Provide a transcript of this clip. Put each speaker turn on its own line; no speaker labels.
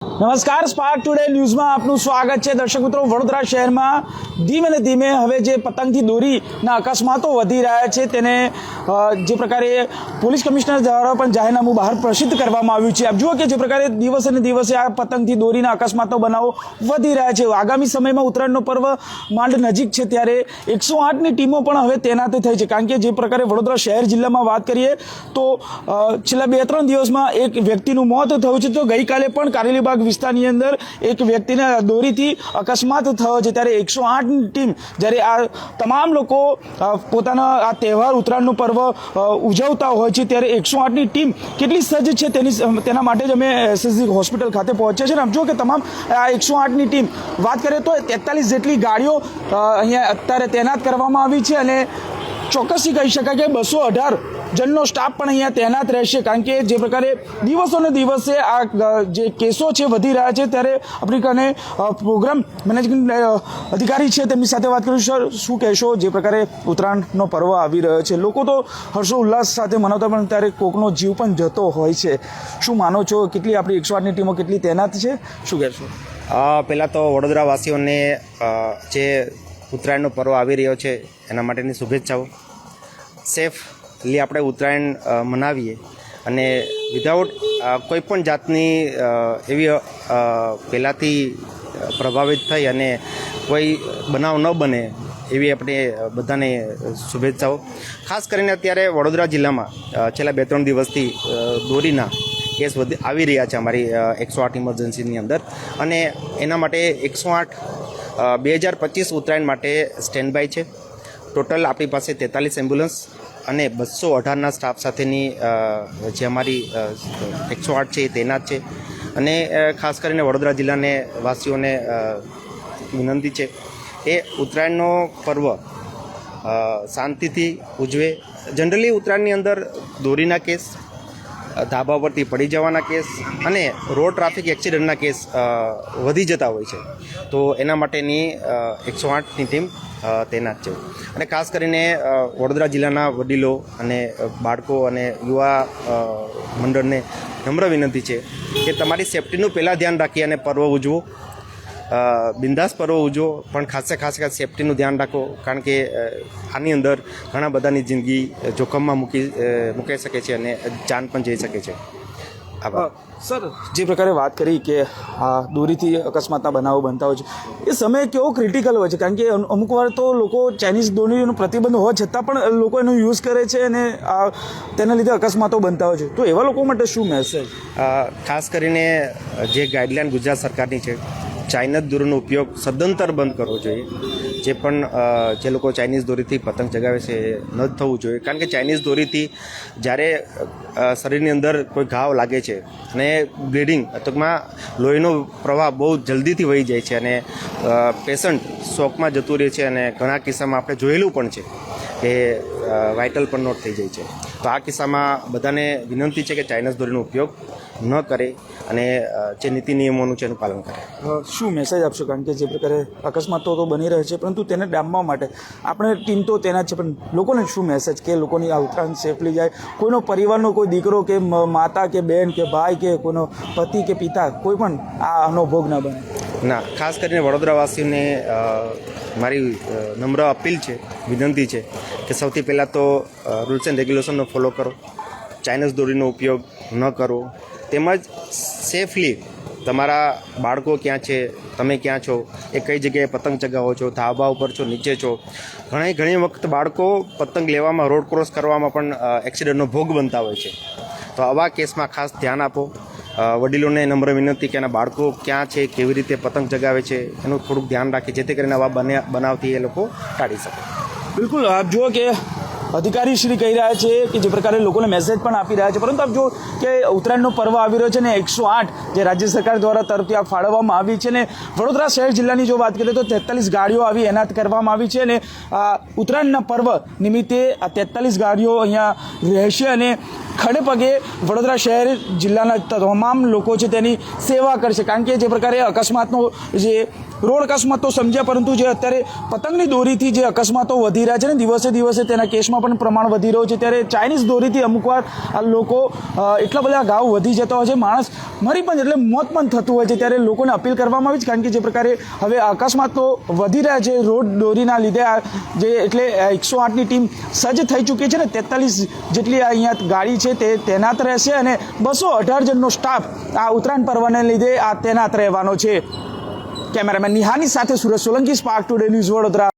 નમસ્કાર, spark today ન્યૂઝમાં આપનું સ્વાગત છે. દર્શક મિત્રો, વડોદરા શહેરમાં ધીમે ને ધીમે હવે જે પતંગથી દોરીના અકસ્માતો વધી રહ્યા છે તેને જે પ્રકારે પોલીસ કમિશનર દ્વારા પણ જાહેરનામું બહાર પ્રસિદ્ધ કરવામાં આવ્યું છે. આપ જુઓ કે જે પ્રકારે દિવસે ને દિવસે આ પતંગથી દોરીના અકસ્માતો બનાવો વધી રહ્યા છે. આગામી સમયમાં ઉત્તરાયણનો પર્વ માંડ નજીક છે ત્યારે 108ની ટીમો પણ હવે તૈનાત થઈ છે. કારણ કે જે પ્રકારે વડોદરા શહેર જિલ્લામાં વાત કરીએ તો છેલ્લા 2-3 દિવસમાં એક વ્યક્તિનું મોત થયું છે. તો ગઈકાલે પણ કારેલીબાગ વિસ્તારની અંદર એક વ્યક્તિને દોરીથી અકસ્માત થયો છે. ત્યારે 108ની ટીમ જ્યારે આ તમામ લોકો પોતાના આ તહેવાર ઉત્તરાયણનું પર્વ ઉજવતા હોય છે ત્યારે 108ની ટીમ કેટલી સજ્જ છે તેના માટે જ અમે એસએસજી હોસ્પિટલ ખાતે પહોંચ્યા છે. અને આમ જુઓ કે તમામ આ 108ની ટીમ વાત કરીએ તો 43 જેટલી ગાડીઓ અહીંયા અત્યારે તૈનાત કરવામાં આવી છે અને ચોક્કસથી કહી શકાય કે 218 જણનો સ્ટાફ પણ અહીંયા તૈનાત રહેશે. કારણ કે જે પ્રકારે દિવસોને દિવસે આ જે કેસો છે વધી રહ્યા છે ત્યારે આપણી કને પ્રોગ્રામ મેનેજમેન્ટ અધિકારી છે તેમની સાથે વાત કરીશું. સર, શું કહેશો? જે પ્રકારે ઉત્તરાયણનો પર્વ આવી રહ્યો છે, લોકો તો હર્ષો ઉલ્લાસ સાથે મનાવતા પણ ત્યારે કોકનો જીવ પણ જતો હોય છે. શું માનો છો? કેટલી આપણી 108ની ટીમો કેટલી તૈનાત છે? શું કહેશો?
પહેલાં તો વડોદરાવાસીઓને જે ઉત્તરાયણનો પર્વ આવી રહ્યો છે એના માટેની શુભેચ્છાઓ. સેફલી આપણે ઉત્તરાયણ મનાવીએ અને વિધાઉટ કોઈ પણ જાતની એવી પહેલાંથી પ્રભાવિત થઈ અને કોઈ બનાવ ન બને એવી આપણે બધાને શુભેચ્છાઓ. ખાસ કરીને અત્યારે વડોદરા જિલ્લામાં છેલ્લા 2-3 દિવસથી દોરીના કેસ આવી રહ્યા છે અમારી 108 ઇમરજન્સીની અંદર અને એના માટે 108 2025 ઉત્તરાયણ માટે સ્ટેન્ડ બાય છે. ટોટલ આપણી પાસે 43 એમ્બ્યુલન્સ અને 218ના સ્ટાફ સાથેની જે અમારી 108 છે એ તૈનાત છે. અને ખાસ કરીને વડોદરા જિલ્લાને વાસીઓને વિનંતી છે એ ઉત્તરાયણનો પર્વ શાંતિથી ઉજવે. જનરલી ઉત્તરાયણની અંદર દોરીના કેસ, ધાબા પરથી પડી જવાના કેસ અને રોડ ટ્રાફિક એક્સિડન્ટના કેસ વધી જતા હોય છે. તો એના માટેની 108ની ટીમ તૈનાત છે. અને ખાસ કરીને વડોદરા જિલ્લાના વડીલો અને બાળકો અને યુવા મંડળને નમ્ર વિનંતી છે કે તમારી સેફટીનું પહેલાં ધ્યાન રાખી અને પર્વ ઉજવો. બિંદાસ પર્વ ઉજવો, પણ ખાસ સેફટીનું ધ્યાન રાખો. કારણ કે આની અંદર ઘણા બધાની જિંદગી જોખમમાં મૂકી શકે છે અને જાન પણ જઈ શકે છે.
સર, જે પ્રકારે વાત કરી કે આ દોરીથી અકસ્માતના બનાવો બનતા હોય છે એ સમય કેવો ક્રિટિકલ હોય છે? કારણ કે અમુક વાર તો લોકો ચાઇનીઝ દોરીનો પ્રતિબંધ હોવા છતાં પણ લોકો એનો યુઝ કરે છે અને તેના લીધે અકસ્માતો બનતા હોય છે. તો એવા લોકો માટે શું મેસેજ?
ખાસ કરીને જે ગાઈડલાઇન ગુજરાત સરકારની છે, ચાઇનીઝ દોરીનો ઉપયોગ સદંતર બંધ કરવો જોઈએ. જે પણ જે લોકો ચાઇનીઝ દોરીથી પતંગ ચગાવે છે એ ન જ થવું જોઈએ. કારણ કે ચાઇનીઝ દોરીથી જ્યારે શરીરની અંદર કોઈ ઘાવ લાગે છે અને બ્લીડિંગ ટૂંકમાં લોહીનો પ્રવાહ બહુ જલ્દીથી વહી જાય છે અને પેશન્ટ શોકમાં જતું રહે છે અને ઘણા કિસ્સામાં આપણે જોયેલું પણ છે કે વાઇટલ પણ નોટ થઈ જાય છે. તો આ કિસ્સામાં બધાને વિનંતી છે કે ચાઇનીઝ દોરીનો ઉપયોગ ન કરે અને જે નીતિ નિયમોનું છે એનું પાલન કરે.
શું મેસેજ આપશો? કારણ કે જે પ્રકારે અકસ્માતો તો બની રહે છે પરંતુ તેને ડામવા માટે આપણે ટીમ તો તેના છે, પણ લોકોને શું મેસેજ કે લોકોની આ ઉત્તરાયણ સેફલી જાય? કોઈનો પરિવારનો કોઈ દીકરો કે માતા કે બહેન કે ભાઈ કે કોઈનો પતિ કે પિતા કોઈ પણ આનો ભોગ ન બને.
ના, ખાસ કરીને વડોદરાવાસીઓને મારી નમ્ર અપીલ છે, વિનંતી છે કે સૌથી પહેલાં તો રૂલ્સ એન્ડ રેગ્યુલેશનનો ફોલો કરો, ચાઇનીઝ દોરીનો ઉપયોગ ન કરો, તેમજ સેફલી તમારા બાળકો ક્યાં છે, તમે ક્યાં છો, એ કઈ જગ્યાએ પતંગ ચગાવો છો, ધાબા ઉપર છો, નીચે છો. ઘણી વખત બાળકો પતંગ લેવામાં, રોડ ક્રોસ કરવામાં પણ એક્સિડન્ટનો ભોગ બનતા હોય છે. તો આવા કેસમાં ખાસ ધ્યાન આપો. વડીલોને નમ્ર વિનંતી કે એના બાળકો ક્યાં છે, કેવી રીતે પતંગ ચગાવે છે એનું થોડુંક ધ્યાન રાખે જેથી કરીને આવા બનાવથી એ લોકો ટાળી શકે.
બિલકુલ, આપ જુઓ કે અધિકારી શ્રી કહી રહ્યા છે કે જે પ્રકારે લોકોને મેસેજ પણ આપી રહ્યા છે. પરંતુ આપ જો કે ઉત્તરાયણનો પર્વ આવી રહ્યો છે ને 108 જે રાજ્ય સરકાર દ્વારા તરફથી આ ફાળવવામાં આવી છે ને વડોદરા શહેર જિલ્લાની જો વાત કરીએ તો 43 ગાડીઓ આવી એનાત કરવામાં આવી છે અને ઉત્તરાયણના પર્વ નિમિત્તે આ 43 ગાડીઓ અહીંયા રહેશે અને ખડે પગે વડોદરા શહેર જિલ્લાના તમામ લોકો છે તેની સેવા કરશે. કારણ કે જે પ્રકારે અકસ્માતનો જે રોડ અકસ્માત તો સમજ્યા પરંતુ જે અત્યારે પતંગની દોરીથી જે અકસ્માતો વધી રહ્યા છે ને દિવસે દિવસે તેના કેસમાં કેસોમાં પણ પ્રમાણ વધી રહ્યું છે, ત્યારે ચાઇનીઝ દોરીથી અમુક વાર આ લોકો એટલા બધા ઘાવ વધી જતા હોય છે, માણસ મરી પણ એટલે મોત પણ થતું હોય છે, ત્યારે લોકોને અપીલ કરવામાં આવી છે, કારણ કે જે પ્રકારે હવે અકસ્માતો વધી રહ્યા છે રોડ દોરીના લીધે, જે એટલે 108ની ટીમ સજ્જ થઈ ચૂકી છે ને 43 જેટલી અહીંયા ગાડી છે તે તૈનાત રહેશે અને 218 જણનો સ્ટાફ આ ઉત્તરાયણ પર્વને લીધે આ તૈનાત રહેવાનો છે. કેમેરામેન નિહાની સાથે Suraj Solanki, Spark Today News, Vadodara.